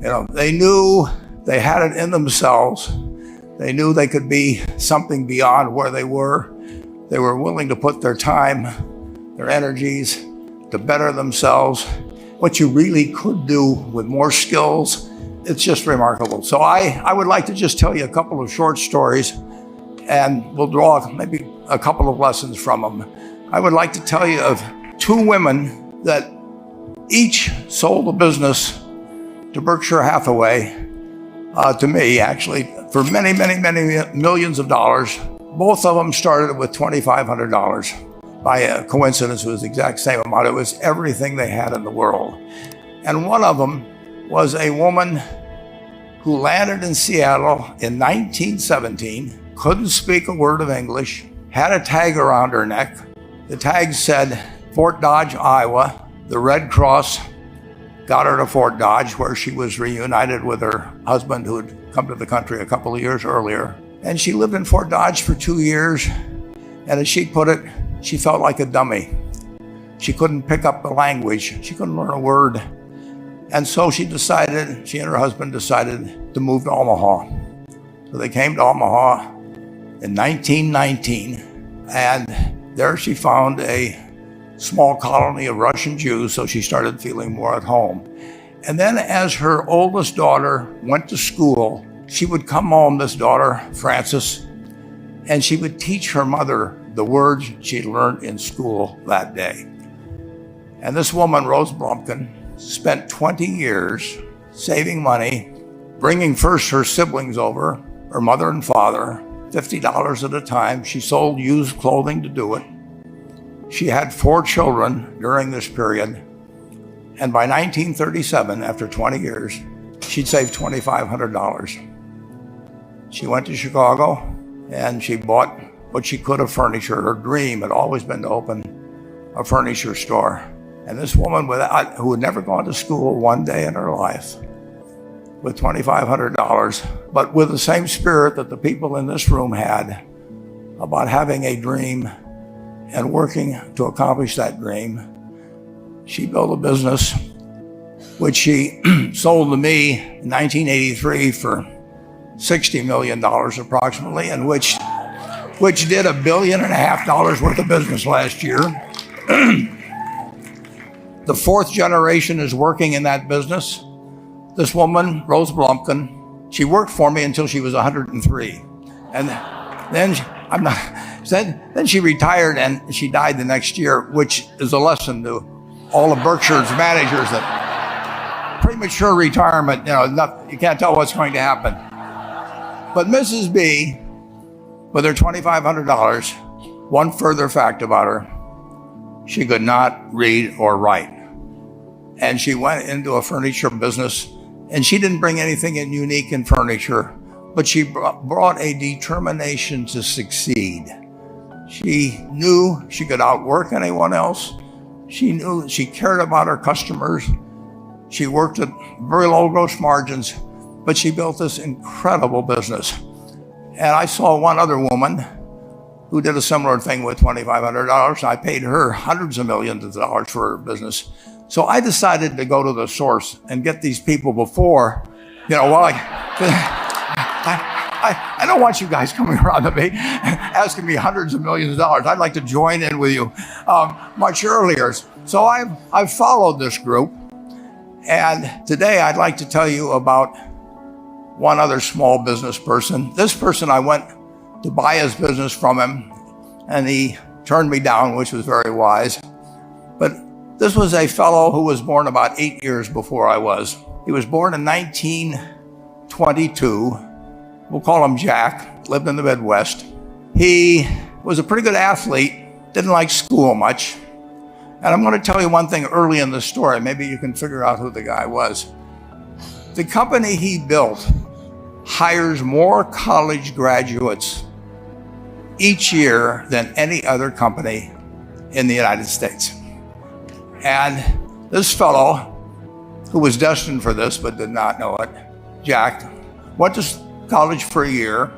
They knew they had it in themselves. They knew they could be something beyond where they were. They were willing to put their time, their energies to better themselves. What you really could do with more skills, it's just remarkable. So I would like to just tell you a couple of short stories, and we'll draw maybe a couple of lessons from them. I would like to tell you of two women that each sold a business to Berkshire Hathaway, to me actually, for many, many, many millions of dollars. Both of them started with $2,500. By a coincidence, it was the exact same amount. It was everything they had in the world. And one of them was a woman who landed in Seattle in 1917, couldn't speak a word of English, had a tag around her neck. The tag said Fort Dodge, Iowa. The Red Cross got her to Fort Dodge, where she was reunited with her husband who had come to the country a couple of years earlier. And she lived in Fort Dodge for 2 years. And as she put it, she felt like a dummy. She couldn't pick up the language. She couldn't learn a word. And so she and her husband decided to move to Omaha. So they came to Omaha in 1919. And there she found a small colony of Russian Jews, so she started feeling more at home. And then as her oldest daughter went to school, she would come home, this daughter, Frances, and she would teach her mother the words she'd learned in school that day. And this woman, Rose Blumpkin, spent 20 years saving money, bringing first her siblings over, her mother and father, $50 at a time. She sold used clothing to do it. She had 4 children during this period. And by 1937, after 20 years, she'd saved $2,500. She went to Chicago and she bought what she could of furniture. Her dream had always been to open a furniture store. And this woman who had never gone to school one day in her life, with $2,500, but with the same spirit that the people in this room had about having a dream and working to accomplish that dream, she built a business which she sold to me in 1983 for $60 million approximately, and which did $1.5 billion worth of business last year. The 4th generation is working in that business. This woman, Rose Blumpkin, she worked for me until she was 103. And then she retired and she died the next year, which is a lesson to all of Berkshire's managers that premature retirement, you can't tell what's going to happen. But Mrs. B, with her $2,500, one further fact about her, she could not read or write. And she went into a furniture business, and she didn't bring anything unique in furniture, but she brought a determination to succeed. She knew she could outwork anyone else. She knew she cared about her customers. She worked at very low gross margins, but she built this incredible business. And I saw one other woman who did a similar thing with $2,500. I paid her hundreds of millions of dollars for her business. So I decided to go to the source and get these people before, I don't want you guys coming around to me asking me hundreds of millions of dollars. I'd like to join in with you much earlier. So I've followed this group. And today I'd like to tell you about one other small business person. This person, I went to buy his business from him, and he turned me down, which was very wise. But this was a fellow who was born about 8 years before I was. He was born in 1922. We'll call him Jack, lived in the Midwest. He was a pretty good athlete, didn't like school much. And I'm going to tell you one thing early in the story. Maybe you can figure out who the guy was. The company he built hires more college graduates each year than any other company in the United States. And this fellow, who was destined for this but did not know it, Jack, went to college for a year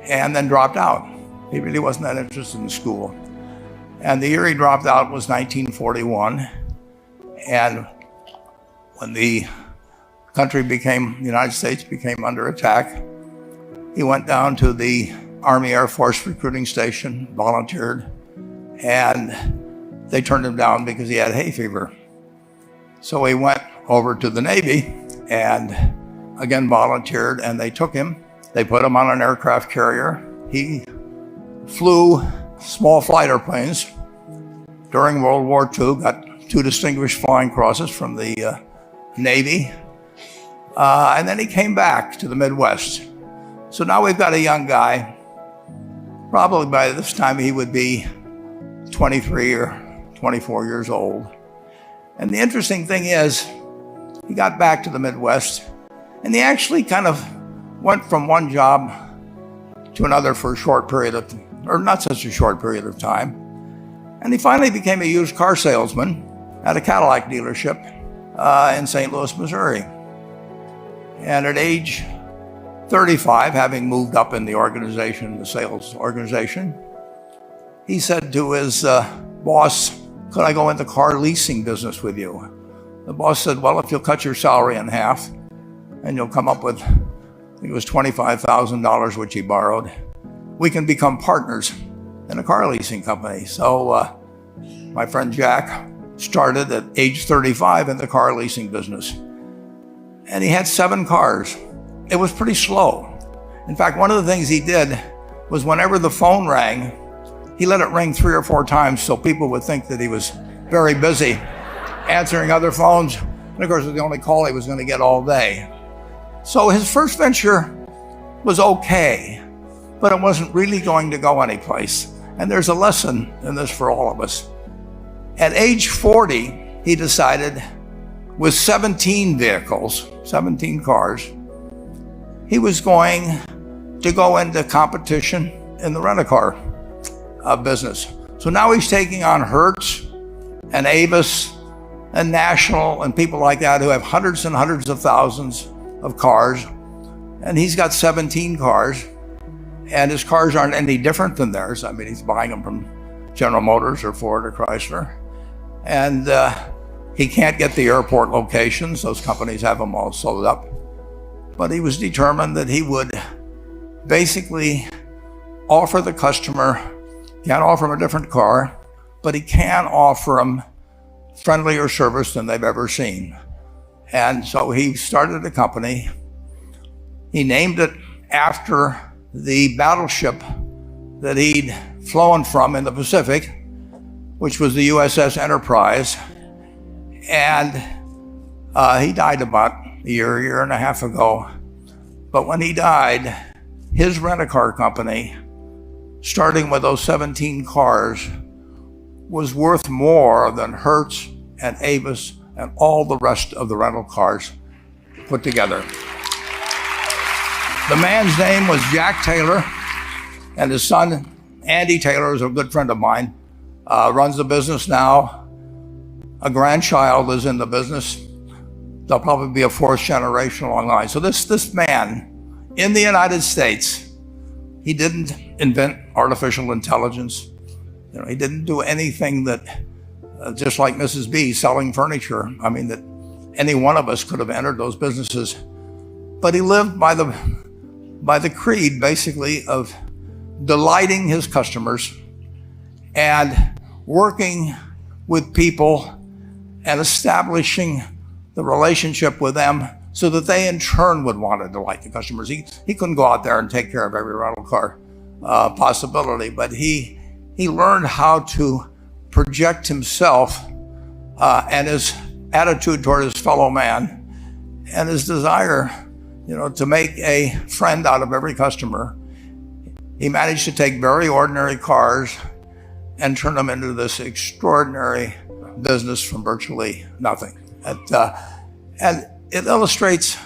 and then dropped out. He really wasn't that interested in school. And the year he dropped out was 1941. And when the the United States became under attack, he went down to the Army Air Force recruiting station, volunteered, and they turned him down because he had hay fever. So he went over to the Navy and again volunteered, and they took him. They put him on an aircraft carrier. He flew small flight airplanes during World War II, got 2 distinguished flying crosses from the Navy, and then he came back to the Midwest. So now we've got a young guy, probably by this time he would be 23 or 24 years old. And the interesting thing is, he got back to the Midwest, and he actually kind of went from one job to another for a short period of, or not such a short period of time. And he finally became a used car salesman at a Cadillac dealership in St. Louis, Missouri. And at age 35, having moved up in the organization, the sales organization, he said to his boss, "Could I go into car leasing business with you?" The boss said, "Well, if you'll cut your salary in half and you'll come up with, I think it was $25,000, which he borrowed, we can become partners in a car leasing company." So my friend Jack started at age 35 in the car leasing business. And he had 7 cars. It was pretty slow. In fact, one of the things he did was whenever the phone rang, he let it ring 3 or 4 times so people would think that he was very busy answering other phones. And of course, it was the only call he was going to get all day. So his first venture was okay, but it wasn't really going to go anyplace. And there's a lesson in this for all of us. At age 40, he decided, with 17 vehicles, 17 cars, he was going to go into competition in the rent-a-car business. So now he's taking on Hertz and Avis and National and people like that who have hundreds and hundreds of thousands of cars. And he's got 17 cars, and his cars aren't any different than theirs. I mean, he's buying them from General Motors or Ford or Chrysler. And he can't get the airport locations. Those companies have them all sold up. But he was determined that he would basically offer the customer, can't offer him a different car, but he can offer them friendlier service than they've ever seen. And so he started a company. He named it after the battleship that he'd flown from in the Pacific, which was the USS Enterprise. And he died about a year and a half ago. But when he died, his rent-a-car company, starting with those 17 cars, was worth more than Hertz and Avis and all the rest of the rental cars put together. The man's name was Jack Taylor, and his son, Andy Taylor, is a good friend of mine, runs the business now. A grandchild is in the business. There'll probably be a 4th generation along the line. So this man in the United States, he didn't invent artificial intelligence. He didn't do anything that, just like Mrs. B selling furniture, I mean, that any one of us could have entered those businesses. But he lived by the creed, basically, of delighting his customers and working with people and establishing the relationship with them so that they in turn would want to delight the customers. He couldn't go out there and take care of every rental car possibility, but he learned how to project himself and his attitude toward his fellow man and his desire, to make a friend out of every customer. He managed to take very ordinary cars and turn them into this extraordinary business from virtually nothing. And it illustrates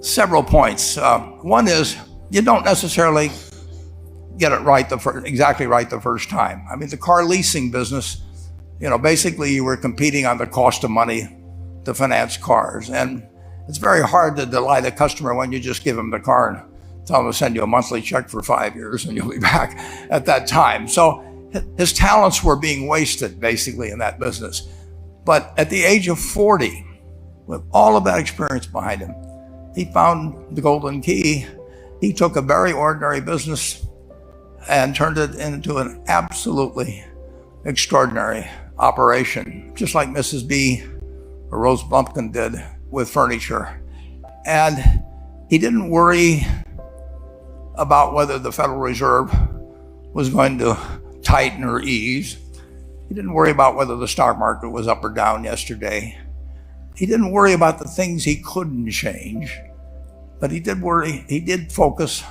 several points. One is, you don't necessarily get it right exactly right the first time. I mean, the car leasing business, basically you were competing on the cost of money to finance cars. And it's very hard to delight a customer when you just give them the car and tell them to send you a monthly check for 5 years and you'll be back at that time. So his talents were being wasted basically in that business. But at the age of 40, with all of that experience behind him. He found the golden key. He took a very ordinary business and turned it into an absolutely extraordinary operation, just like Mrs. B or Rose Blumpkin did with furniture. And he didn't worry about whether the Federal Reserve was going to tighten or ease. He didn't worry about whether the stock market was up or down yesterday. He didn't worry about the things he couldn't change, but he did focus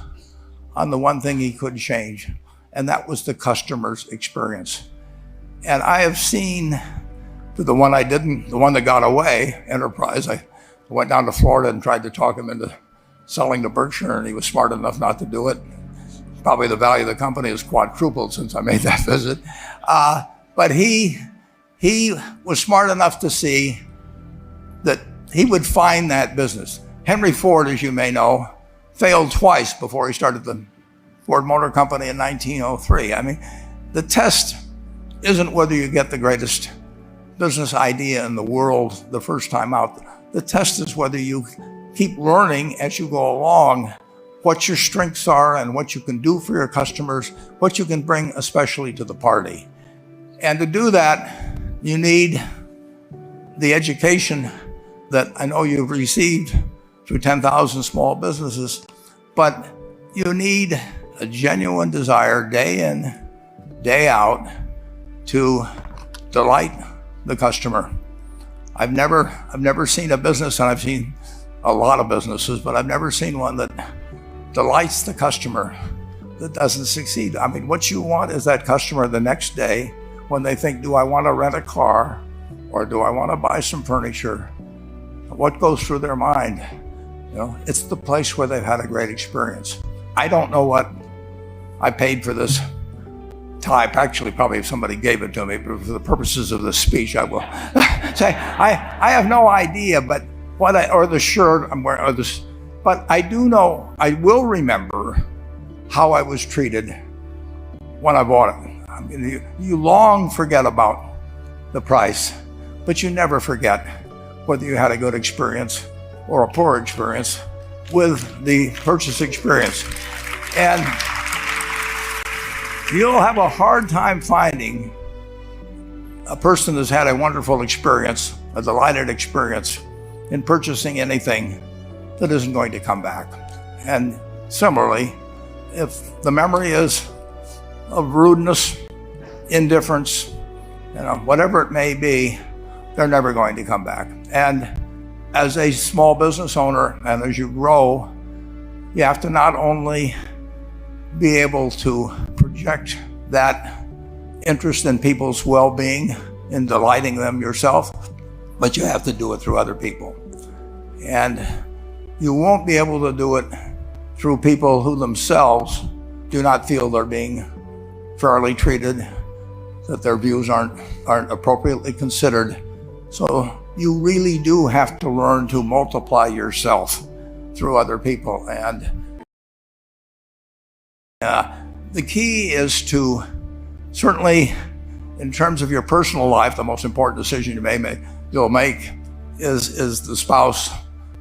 on the one thing he could change, and that was the customer's experience. And I have seen the one that got away, Enterprise. I went down to Florida and tried to talk him into selling to Berkshire, and he was smart enough not to do it. Probably the value of the company has quadrupled since I made that visit. But he was smart enough to see that he would find that business. Henry Ford, as you may know, failed twice before he started the Ford Motor Company in 1903. I mean, the test isn't whether you get the greatest business idea in the world the first time out. The test is whether you keep learning as you go along what your strengths are and what you can do for your customers, what you can bring especially to the party. And to do that, you need the education that I know you've received through 10,000 small businesses, but you need a genuine desire day in, day out to delight the customer. I've never seen a business, and I've seen a lot of businesses, but I've never seen one that delights the customer that doesn't succeed. I mean, what you want is that customer the next day when they think, do I want to rent a car or do I want to buy some furniture? What goes through their mind? You know, it's the place where they've had a great experience. I don't know what I paid for this tie. Actually, probably if somebody gave it to me, but for the purposes of this speech, I will say I have no idea. But or the shirt I'm wearing, or this. But I do know, I will remember how I was treated when I bought it. I mean, you long forget about the price, but you never forget whether you had a good experience or a poor experience with the purchase experience. And you'll have a hard time finding a person that's had a wonderful experience, a delighted experience in purchasing anything that isn't going to come back. And similarly, if the memory is of rudeness, indifference, whatever it may be, they're never going to come back. And as a small business owner, and as you grow, you have to not only be able to project that interest in people's well-being, in delighting them yourself, but you have to do it through other people. And you won't be able to do it through people who themselves do not feel they're being fairly treated, that their views aren't appropriately considered. So you really do have to learn to multiply yourself through other people. And the key is to, certainly in terms of your personal life, the most important decision you'll make is the spouse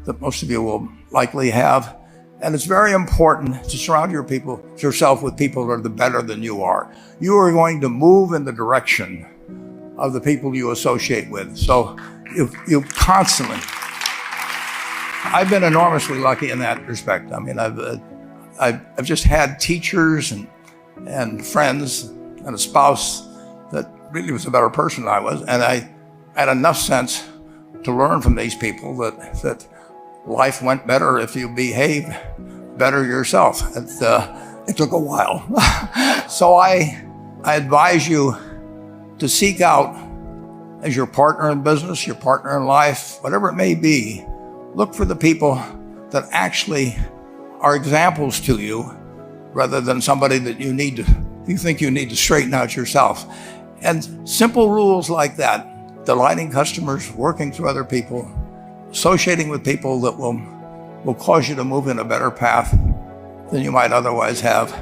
that most of you will likely have. And it's very important to surround yourself with people that are better than you are. You are going to move in the direction of the people you associate with. So you constantly, I've been enormously lucky in that respect. I mean, I've just had teachers and friends and a spouse that really was a better person than I was. And I had enough sense to learn from these people that life went better if you behaved better yourself. It took a while. So I advise you to seek out, as your partner in business, your partner in life, whatever it may be, look for the people that actually are examples to you rather than somebody that you think you need to straighten out yourself. And simple rules like that, delighting customers, working through other people, associating with people that will cause you to move in a better path than you might otherwise have,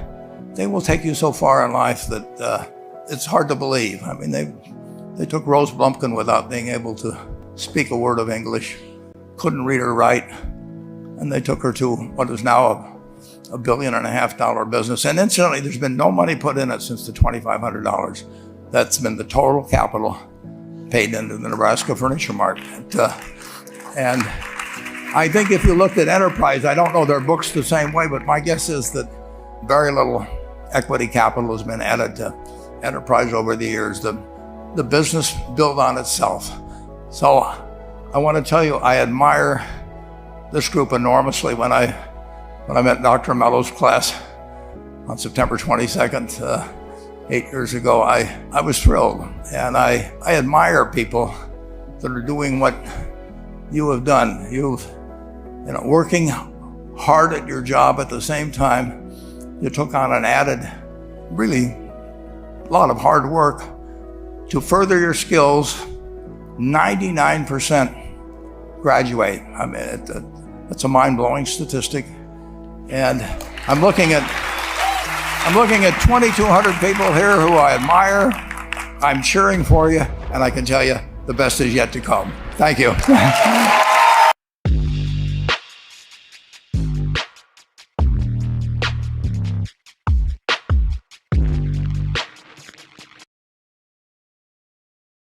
they will take you so far in life that it's hard to believe. I mean, they took Rose Blumpkin without being able to speak a word of English couldn't read or write. And they took her to what is now a $1.5 billion business. And incidentally, there's been no money put in it since the $2,500. That's been the total capital paid into the Nebraska Furniture Mart. And I think if you looked at Enterprise, I don't know their books the same way, but my guess is that very little equity capital has been added to Enterprise over the years. The business built on itself. So I want to tell you, I admire this group enormously. When I met Dr. Mello's class on September 22nd, 8 years ago, I was thrilled. And I admire people that are doing what you have done. Working hard at your job at the same time, you took on an added, really, lot of hard work to further your skills. 99% graduate. I mean, it's a mind-blowing statistic. And I'm looking at 2,200 people here who I admire. I'm cheering for you, and I can tell you the best is yet to come. Thank you.